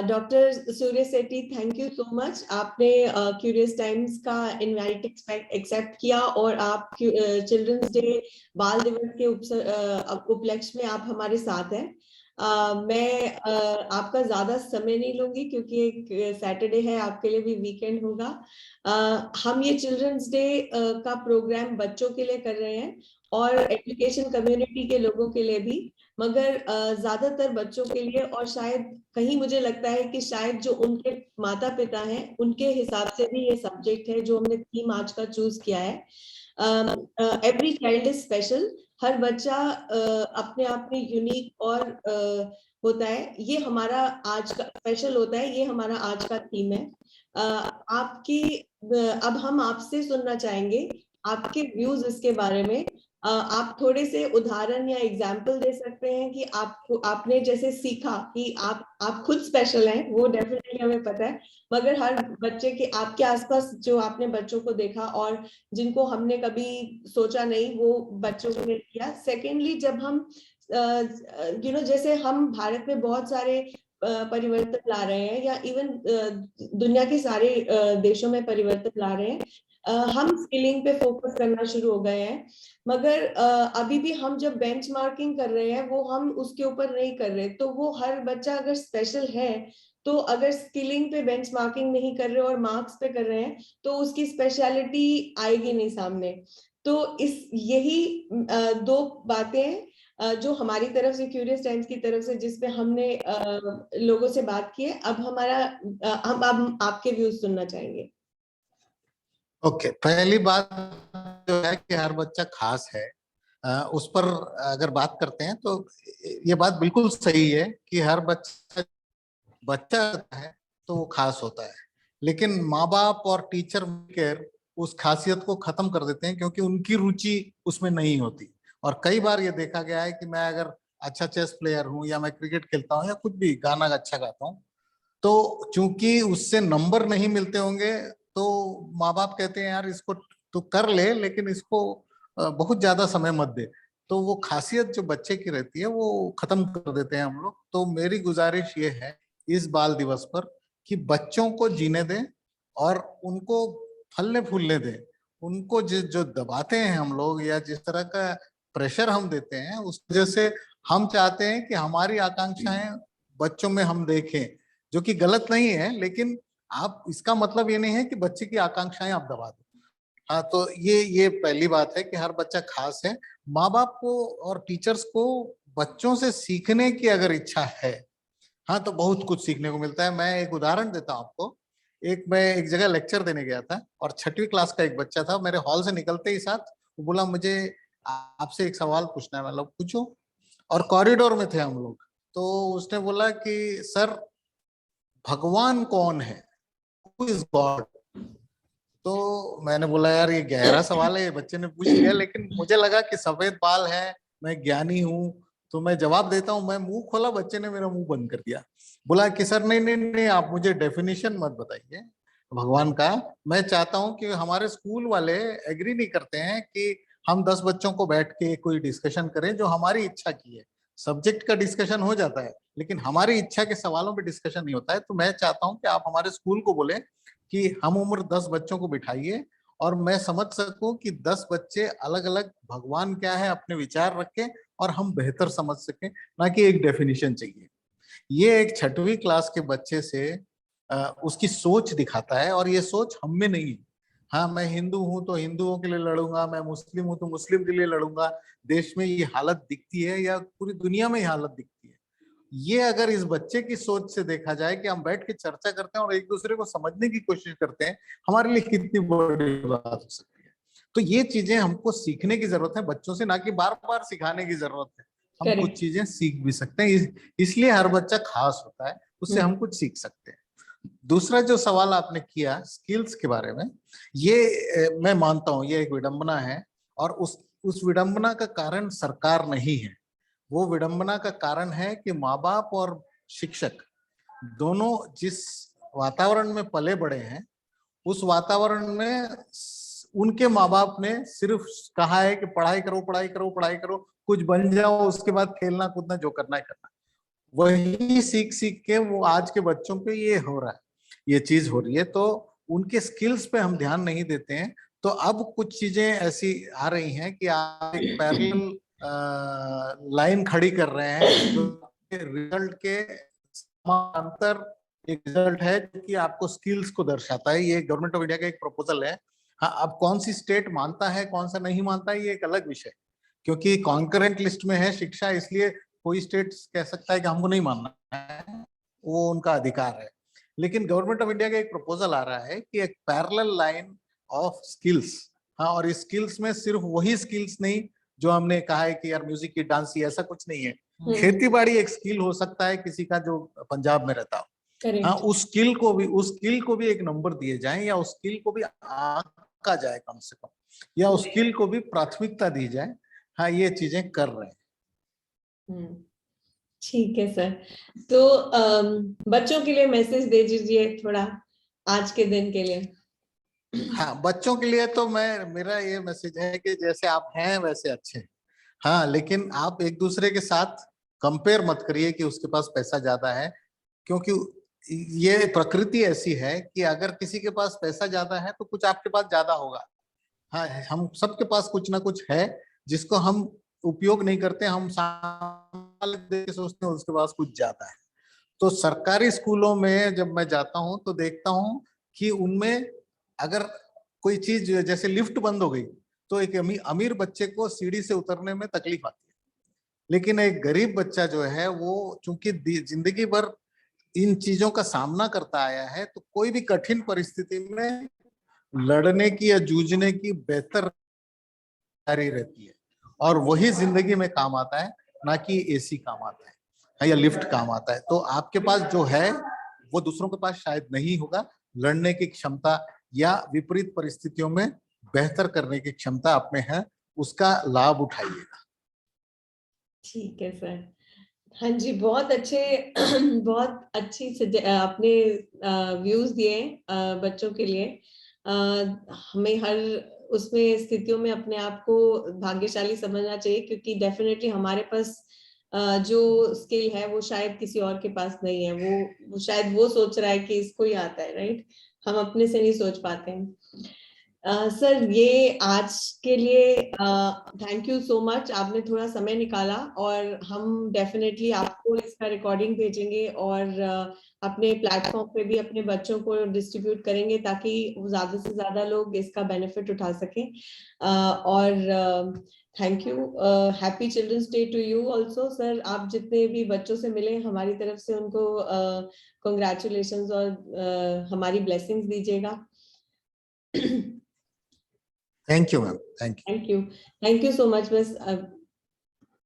Doctor Surya Sethi, thank you so much. आपने curious times का invite accept किया और आप चिल्ड्रंस डे बाल दिवस के उपलक्ष्य में आप हमारे साथ हैं। मैं आपका ज्यादा समय नहीं लूंगी क्योंकि एक सैटरडे है, आपके लिए भी वीकेंड होगा। हम ये चिल्ड्रंस डे का प्रोग्राम बच्चों के लिए कर रहे हैं और एजुकेशन कम्युनिटी के लोगों के लिए भी, मगर ज्यादातर बच्चों के लिए, और शायद कहीं मुझे लगता है कि शायद जो उनके माता पिता हैं उनके हिसाब से भी ये सब्जेक्ट है जो हमने थीम आज का चूज किया है। Every child is special. हर बच्चा अपने आप में यूनिक और होता है। ये हमारा आज का स्पेशल होता है, ये हमारा आज का थीम है। आपकी अब हम आपसे सुनना चाहेंगे आपके व्यूज इसके बारे में। आप थोड़े से उदाहरण या एग्जाम्पल दे सकते हैं कि आपको आपने जैसे सीखा कि आप खुद स्पेशल हैं, वो डेफिनेटली हमें पता है, मगर हर बच्चे के आपके आसपास जो आपने बच्चों को देखा और जिनको हमने कभी सोचा नहीं वो बच्चों को किया। सेकेंडली, जब हम जैसे हम भारत में बहुत सारे परिवर्तन ला रहे हैं, या इवन दुनिया के सारे देशों में परिवर्तन ला रहे हैं, हम स्किलिंग पे फोकस करना शुरू हो गए हैं, मगर अभी भी हम जब बेंचमार्किंग कर रहे हैं वो हम उसके ऊपर नहीं कर रहे। तो वो हर बच्चा अगर स्पेशल है, तो अगर स्किलिंग पे बेंचमार्किंग नहीं कर रहे और मार्क्स पे कर रहे हैं तो उसकी स्पेशलिटी आएगी नहीं सामने। तो इस यही दो बातें हैं जो हमारी तरफ से, क्यूरियस टाइम्स की तरफ से, जिसपे हमने लोगों से बात की है। अब हमारा हम अब आपके व्यूज सुनना चाहेंगे। ओके, पहली बात जो है कि हर बच्चा खास है, उस पर अगर बात करते हैं तो ये बात बिल्कुल सही है कि हर बच्चा बच्चा है तो वो खास होता है, लेकिन माँ बाप और टीचर मिलकर उस खासियत को खत्म कर देते हैं क्योंकि उनकी रुचि उसमें नहीं होती। और कई बार ये देखा गया है कि मैं अगर अच्छा चेस प्लेयर हूँ या मैं क्रिकेट खेलता हूँ या कुछ भी गाना अच्छा गाता हूँ, तो चूंकि उससे नंबर नहीं मिलते होंगे तो माँ बाप कहते हैं यार इसको तो कर ले, लेकिन इसको बहुत ज्यादा समय मत दे। तो वो खासियत जो बच्चे की रहती है वो खत्म कर देते हैं हम लोग। तो मेरी गुजारिश ये है इस बाल दिवस पर कि बच्चों को जीने दें और उनको फलने फूलने दें। उनको जो दबाते हैं हम लोग या जिस तरह का प्रेशर हम देते हैं उस वजह से हम चाहते हैं कि हमारी आकांक्षाएं बच्चों में हम देखें, जो कि गलत नहीं है, लेकिन आप इसका मतलब ये नहीं है कि बच्चे की आकांक्षाएं आप दबा दो। हाँ, तो ये पहली बात है कि हर बच्चा खास है। माँ बाप को और टीचर्स को बच्चों से सीखने की अगर इच्छा है, हाँ, तो बहुत कुछ सीखने को मिलता है। मैं एक उदाहरण देता हूँ आपको। मैं एक जगह लेक्चर देने गया था और 6वीं क्लास का एक बच्चा था। मेरे हॉल से निकलते ही साथ वो बोला मुझे आपसे एक सवाल पूछना है। मतलब पूछो। और कॉरिडोर में थे हम लोग। तो उसने बोला कि सर भगवान कौन है, हु इज गॉड। तो मैंने बोला यार ये गहरा सवाल है, ये बच्चे ने पूछ लिया, लेकिन मुझे लगा कि सफेद बाल है, मैं ज्ञानी हूँ, तो मैं जवाब देता हूँ। मैं मुंह खोला, बच्चे ने मेरा मुंह बंद कर दिया। बोला कि सर नहीं नहीं नहीं, आप मुझे डेफिनेशन मत बताइए भगवान का। मैं चाहता हूँ कि हमारे स्कूल वाले एग्री नहीं करते हैं कि हम 10 बच्चों को बैठ के कोई डिस्कशन करें जो हमारी इच्छा की है। सब्जेक्ट का डिस्कशन हो जाता है, लेकिन हमारी इच्छा के सवालों पे डिस्कशन नहीं होता है। तो मैं चाहता हूँ कि आप हमारे स्कूल को बोले कि हम उम्र 10 बच्चों को बिठाइए और मैं समझ सकूं कि 10 बच्चे अलग अलग भगवान क्या है अपने विचार रखें और हम बेहतर समझ सकें, ना कि एक डेफिनेशन चाहिए। ये एक 6वीं क्लास के बच्चे से उसकी सोच दिखाता है, और ये सोच हम में नहीं है। हाँ, मैं हिंदू हूं तो हिंदुओं के लिए लड़ूंगा, मैं मुस्लिम हूं तो मुस्लिम के लिए लड़ूंगा। देश में ये हालत दिखती है या पूरी दुनिया में ये हालत दिखती है। ये अगर इस बच्चे की सोच से देखा जाए कि हम बैठ के चर्चा करते हैं और एक दूसरे को समझने की कोशिश करते हैं, हमारे लिए कितनी बड़ी बात हो सकती है। तो ये चीजें हमको सीखने की जरूरत है बच्चों से, ना कि बार बार सिखाने की जरूरत है। हम कुछ चीजें सीख भी सकते हैं, इसलिए हर बच्चा खास होता है, उससे हम कुछ सीख सकते हैं। दूसरा जो सवाल आपने किया स्किल्स के बारे में, ये मैं मानता हूं ये एक विडंबना है, और उस विडंबना का कारण सरकार नहीं है। वो विडंबना का कारण है कि माँ बाप और शिक्षक दोनों जिस वातावरण में पले बड़े हैं, उस वातावरण में उनके माँ बाप ने सिर्फ कहा है कि पढ़ाई करो पढ़ाई करो पढ़ाई करो, कुछ बन जाओ, उसके बाद खेलना कूदना जो करना है करना। वही सीख सीख के वो आज के बच्चों पे ये हो रहा है, ये चीज हो रही है। तो उनके स्किल्स पे हम ध्यान नहीं देते हैं। तो अब कुछ चीजें ऐसी आ रही हैं कि आप एक पैरेलल लाइन खड़ी कर रहे हैं जो रिजल्ट के समांतर एक रिजल्ट है कि आपको स्किल्स को दर्शाता है। ये गवर्नमेंट ऑफ इंडिया का एक प्रपोजल है। हाँ, अब कौन सी स्टेट मानता है कौन सा नहीं मानता है ये एक अलग विषय, क्योंकि कॉन्करेंट लिस्ट में है शिक्षा, इसलिए कोई स्टेट कह सकता है कि हमको नहीं मानना है, वो उनका अधिकार है। लेकिन गवर्नमेंट ऑफ इंडिया का एक प्रपोजल आ रहा है कि एक पैरेलल लाइन ऑफ स्किल्स। हाँ, और इस स्किल्स में सिर्फ वही स्किल्स नहीं जो हमने कहा है कि यार म्यूजिक की, डांस की, ऐसा कुछ नहीं है। खेती बाड़ी एक स्किल हो सकता है किसी का जो पंजाब में रहता हो। हाँ, उस स्किल को भी एक नंबर दिए जाए, या उस स्किल को भी आंका जाए कम से कम, या उस स्किल को भी प्राथमिकता दी जाए। हाँ, ये चीजें कर रहे हैं। ठीक है सर। तो बच्चों के लिए मैसेज दे दीजिए थोड़ा आज के दिन के लिए। हाँ, बच्चों के लिए तो मेरा ये मैसेज है कि जैसे आप हैं वैसे अच्छे हैं। हाँ, लेकिन आप एक दूसरे के साथ कंपेयर मत करिए कि उसके पास पैसा ज्यादा है, क्योंकि ये प्रकृति ऐसी है कि अगर किसी के पास पैसा ज्यादा है तो कुछ आपके पास ज्यादा होगा। हाँ, हम सबके पास कुछ ना कुछ है जिसको हम उपयोग नहीं करते, हम सोचते हैं उसके पास कुछ ज्यादा है। तो सरकारी स्कूलों में जब मैं जाता हूँ तो देखता हूँ कि उनमें अगर कोई चीज जैसे लिफ्ट बंद हो गई तो एक अमीर बच्चे को सीढ़ी से उतरने में तकलीफ आती है, लेकिन एक गरीब बच्चा जो है वो चूंकि जिंदगी भर इन चीजों का सामना करता आया है, तो कोई भी कठिन परिस्थिति में लड़ने की या जूझने की बेहतर तैयारी रहती है, और वही जिंदगी में काम आता है, ना कि एसी काम आता है या लिफ्ट काम आता है। तो आपके पास जो है वो दूसरों के पास शायद नहीं होगा। लड़ने की क्षमता या विपरीत परिस्थितियों में बेहतर करने की क्षमता आप में है, उसका लाभ उठाइएगा। ठीक है सर। हाँ जी, बहुत अच्छे बहुत अच्छी आपने व्यूज दिए बच्चों के लिए। हमें हर उसमें स्थितियों में अपने आप को भाग्यशाली समझना चाहिए, क्योंकि डेफिनेटली हमारे पास जो स्किल है वो शायद किसी और के पास नहीं है। वो शायद वो सोच रहा है कि इसको ही आता है, राइट। हम अपने से नहीं सोच पाते हैं। सर, ये आज के लिए थैंक यू सो मच, आपने थोड़ा समय निकाला, और हम डेफिनेटली आपको इसका रिकॉर्डिंग भेजेंगे और अपने प्लेटफॉर्म पे भी अपने बच्चों को डिस्ट्रीब्यूट करेंगे ताकि ज्यादा से ज्यादा लोग इसका बेनिफिट उठा सकें। और thank you, happy children's day to you also sir. आप जितने भी बच्चों से मिले हमारी तरफ से उनको कंग्रेचुलेशंस और हमारी ब्लेसिंग्स दीजिएगा। Thank you ma'am, thank you. Thank you so much. बस